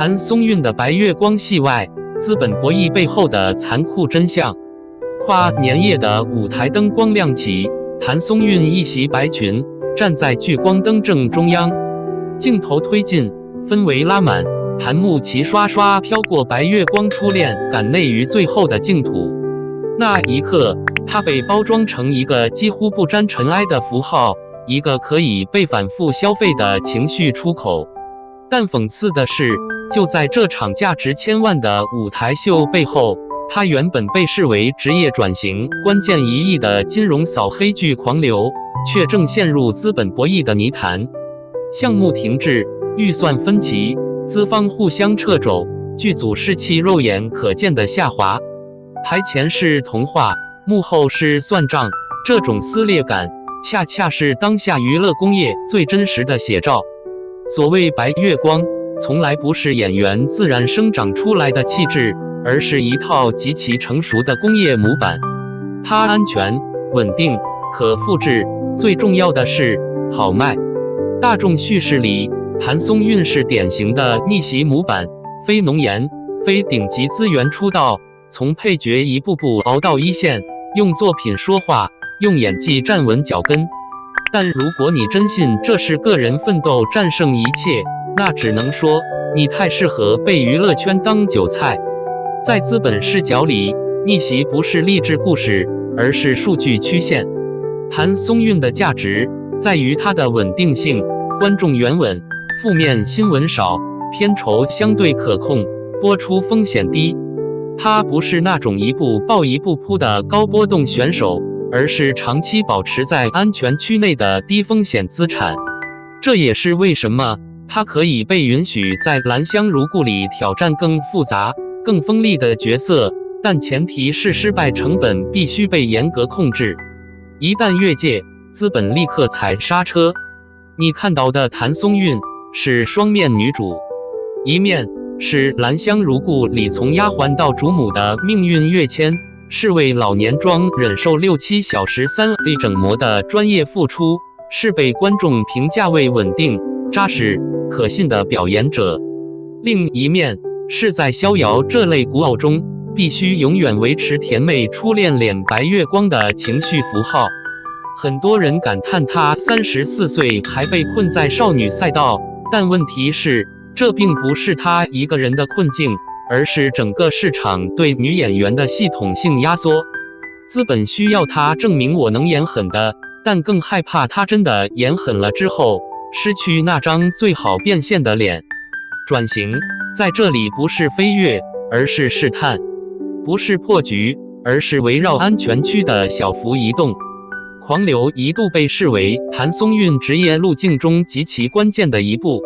談松韻的白月光戲外，資本博弈背後的殘酷真相。跨年夜的舞台燈光亮起，譚松韻一襲白裙站在聚光燈正中央，鏡頭推進，氛圍拉滿，檀木齊刷刷飄過白月光初戀，趕內於最後的淨土。那一刻，它被包裝成一個幾乎不沾塵埃的符號，一個可以被反覆消費的情緒出口。但諷刺的是，就在這場價值千萬的舞台秀背後，它原本被視為職業轉型關鍵一役的金融掃黑劇狂流，卻正陷入資本博弈的泥潭。項目停滯，預算分歧，資方互相掣肘，劇組士氣肉眼可見的下滑。台前是童話，幕後是算賬，這種撕裂感，恰恰是當下娛樂工業最真實的寫照。所謂白月光，從來不是演員自然生長出來的氣質，而是一套極其成熟的工業模板。它安全、穩定、可複製，最重要的是好賣。大眾敘事裡，譚松韻是典型的逆襲模板，非濃顏，非頂級資源出道，從配角一步步熬到一線，用作品說話，用演技站穩腳跟。但如果你真信這是個人奮鬥戰勝一切，那只能說你太適合被娛樂圈當韭菜。在資本視角裡，逆襲不是勵志故事，而是數據曲線。譚松韻的價值在於它的穩定性，觀眾緣穩，負面新聞少，片酬相對可控，播出風險低。他不是那種一步爆一步撲的高波動選手，而是長期保持在安全區內的低風險資產。這也是為什麼他可以被允許在《蘭香如故》裡挑戰更複雜、更鋒利的角色，但前提是失敗成本必須被嚴格控制。一旦越界，資本立刻踩剎車。你看到的譚松韻是雙面女主，一面是《蘭香如故》裡從丫鬟到主母的命運躍遷，是為老年妝忍受6-7小時3D 整模的專業付出，是被觀眾評價為穩定、扎實、可信的表演者。另一面是在逍遙這類古偶中，必須永遠維持甜妹初戀臉白月光的情緒符號。很多人感嘆她34歲還被困在少女賽道，但問題是，這並不是她一個人的困境，而是整個市場對女演員的系統性壓縮。資本需要她證明我能演狠的，但更害怕她真的演狠了之後，失去那張最好變現的臉。轉型在這裡不是飛躍，而是試探；不是破局，而是圍繞安全區的小幅移動。狂流一度被視為譚松韻職業路徑中極其關鍵的一步。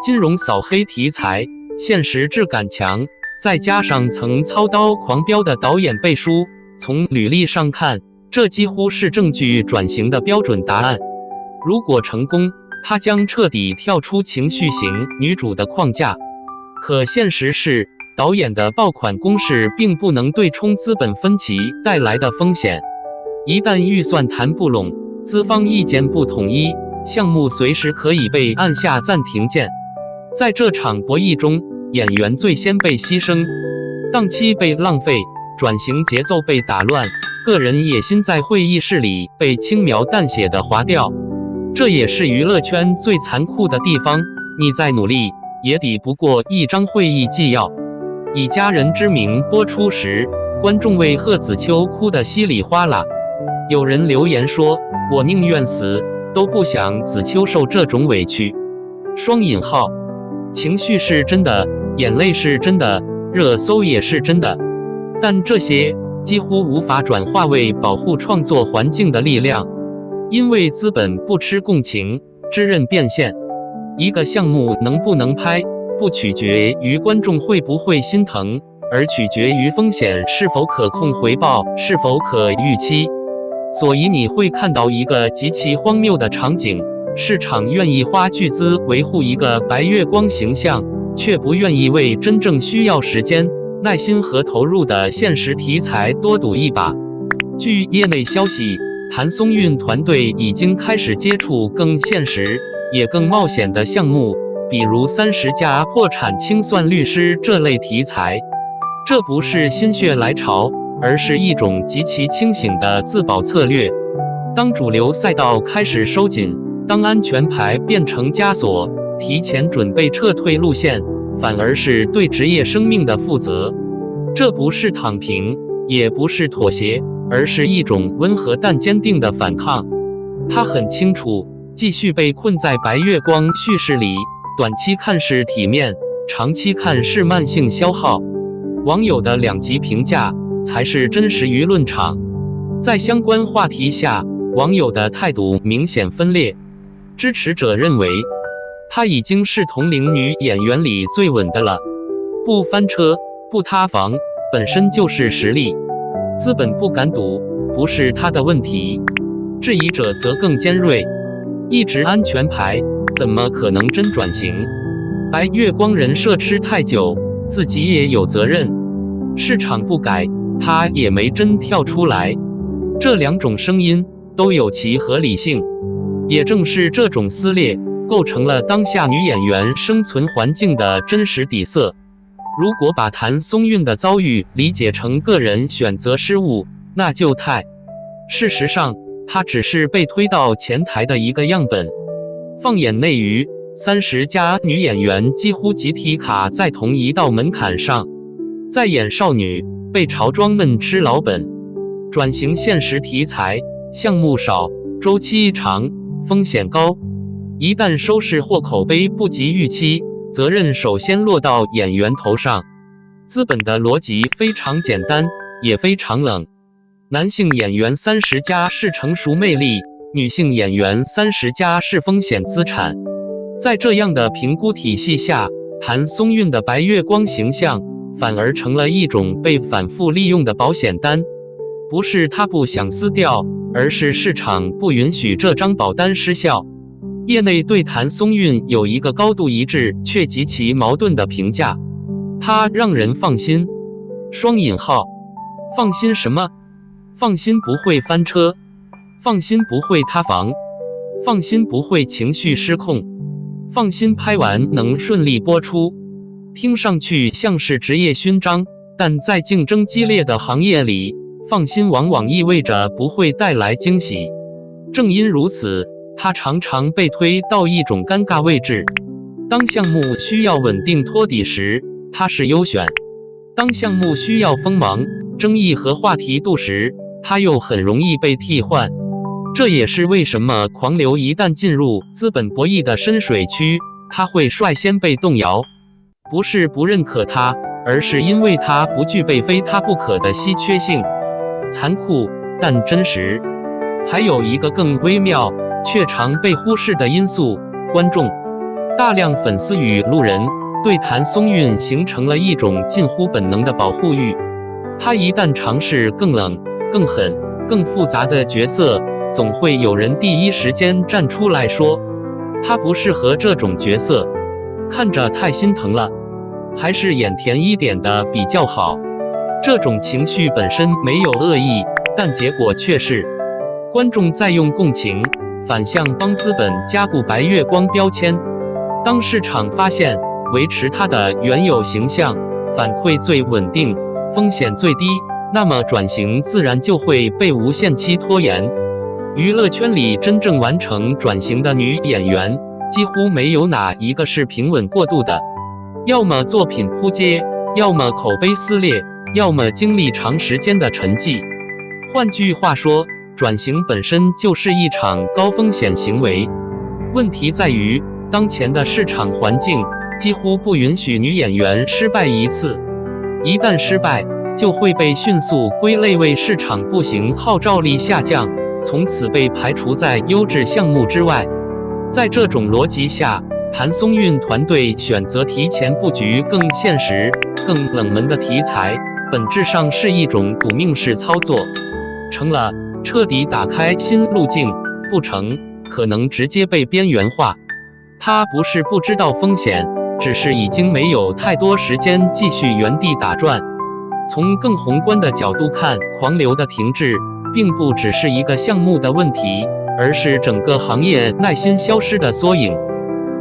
金融掃黑題材，現實質感強，再加上曾操刀狂飆的導演背書，從履歷上看，這幾乎是正劇轉型的標準答案。如果成功，它將徹底跳出情緒型女主的框架。可現實是，導演的爆款攻勢並不能對沖資本分歧帶來的風險。一旦預算談不攏，資方意見不統一，項目隨時可以被按下暫停鍵。在這場博弈中，演員最先被犧牲，檔期被浪費，轉型節奏被打亂，個人野心在會議室裡被輕描淡寫地劃掉。這也是娛樂圈最殘酷的地方，你再努力，也抵不過一張會議紀要。以家人之名播出時，觀眾為賀子秋哭得稀里嘩啦。有人留言說，我寧願死，都不想子秋受這種委屈。雙引號，情緒是真的，眼淚是真的，熱搜也是真的，但這些幾乎無法轉化為保護創作環境的力量，因為資本不吃共情，只認變現。一個項目能不能拍，不取決於觀眾會不會心疼，而取決於風險是否可控，回報是否可預期。所以你會看到一個極其荒謬的場景，市場願意花巨資維護一個白月光形象，卻不願意為真正需要時間、耐心和投入的現實題材多賭一把。據業內消息，譚松韻團隊已經開始接觸更現實也更冒險的項目，比如30家破產清算律師這類題材。這不是心血來潮，而是一種極其清醒的自保策略。當主流賽道開始收緊，當安全牌變成枷鎖，提前準備撤退路線，反而是對職業生命的負責。這不是躺平，也不是妥協，而是一種溫和但堅定的反抗。他很清楚，繼續被困在白月光敘事裡，短期看是體面，長期看是慢性消耗。網友的兩極評價才是真實輿論場。在相關話題下，網友的態度明顯分裂。支持者認為，她已經是同齡女演員裡最穩的了，不翻車，不塌房，本身就是實力。資本不敢賭，不是她的問題。質疑者則更尖銳，一直安全牌，怎麼可能真轉型？白月光人設吃太久，自己也有責任。市場不改，他也沒真跳出來。這兩種聲音都有其合理性，也正是這種撕裂，構成了當下女演員生存環境的真實底色。如果把譚松韻的遭遇理解成個人選擇失誤，那就太……事實上，她只是被推到前台的一個樣本。放眼內娛，30家女演員幾乎集體卡在同一道門檻上，在演少女，被潮裝們吃老本。轉型現實題材，項目少，週期長，風險高。一旦收視或口碑不及預期，責任首先落到演員頭上。資本的邏輯非常簡單，也非常冷。男性演員30家是成熟魅力，女性演員30家是風險資產。在這樣的評估體系下，譚松韻的白月光形象反而成了一種被反覆利用的保險單。不是他不想撕掉，而是市場不允許這張保單失效。業內對譚松韻有一個高度一致卻極其矛盾的評價：他讓人放心。雙引號，放心什麼？放心不會翻車，放心不會塌房，放心不會情緒失控，放心拍完能順利播出。聽上去像是職業勳章，但在競爭激烈的行業裡，放心往往意味着不會帶來驚喜。正因如此，它常常被推到一種尷尬位置。當項目需要穩定托底時，它是優選；當項目需要鋒芒、爭議和話題度時，它又很容易被替換。這也是為什麼狂流一旦進入資本博弈的深水區，它會率先被動搖。不是不認可它，而是因為它不具備非它不可的稀缺性。殘酷但真實。還有一個更微妙卻常被忽視的因素：觀眾。大量粉絲與路人對譚松韻形成了一種近乎本能的保護欲。他一旦嘗試更冷、更狠、更複雜的角色，總會有人第一時間站出來說他不適合這種角色，看着太心疼了，還是演甜一點的比較好。這種情緒本身沒有惡意，但結果卻是觀眾在用共情反向幫資本加固白月光標籤。當市場發現維持它的原有形象反饋最穩定、風險最低，那麼轉型自然就會被無限期拖延。娛樂圈裡真正完成轉型的女演員，幾乎沒有哪一個是平穩過渡的，要麼作品撲街，要麼口碑撕裂，要麼經歷長時間的沉寂。換句話說，轉型本身就是一場高風險行為。問題在於，當前的市場環境幾乎不允許女演員失敗一次，一旦失敗，就會被迅速歸類為市場不行、號召力下降，從此被排除在優質項目之外。在這種邏輯下，譚松韻團隊選擇提前布局更現實、更冷門的題材，本質上是一種賭命式操作。成了，徹底打開新路徑；不成，可能直接被邊緣化。他不是不知道風險，只是已經沒有太多時間繼續原地打轉。從更宏觀的角度看，狂流的停滯並不只是一個項目的問題，而是整個行業耐心消失的縮影。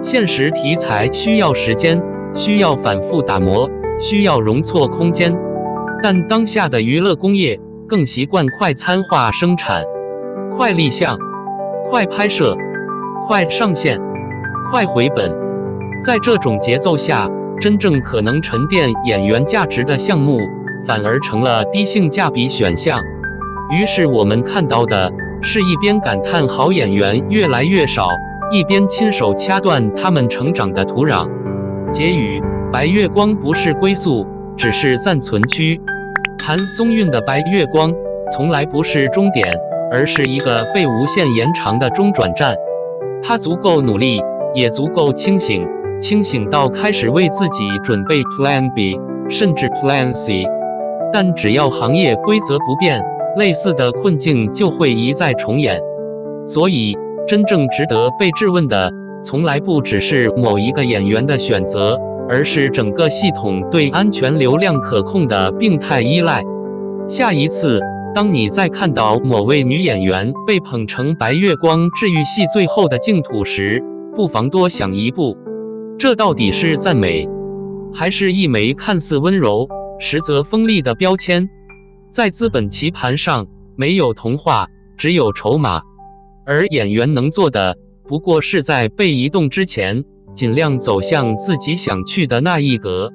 現實題材需要時間，需要反覆打磨，需要容錯空間。但當下的娛樂工業更習慣快餐化生產，快立項，快拍攝，快上線，快回本。在這種節奏下，真正可能沉澱演員價值的項目，反而成了低性價比選項。於是我們看到的是一邊感嘆好演員越來越少，一邊親手掐斷他們成長的土壤。結語：白月光不是歸宿，只是暫存區。譚松韻的白月光從來不是終點，而是一個被無限延長的中轉站。他足夠努力，也足夠清醒，清醒到開始為自己準備 Plan B， 甚至 Plan C。但只要行業規則不變，類似的困境就會一再重演。所以，真正值得被質問的，從來不只是某一個演員的選擇，而是整個系統對安全流量可控的病態依賴。下一次，當你再看到某位女演員被捧成白月光治癒系最後的淨土時，不妨多想一步，這到底是讚美，還是一枚看似溫柔，實則鋒利的標籤？在資本棋盤上，沒有童話，只有籌碼，而演員能做的，不過是在被移動之前，盡量走向自己想去的那一格。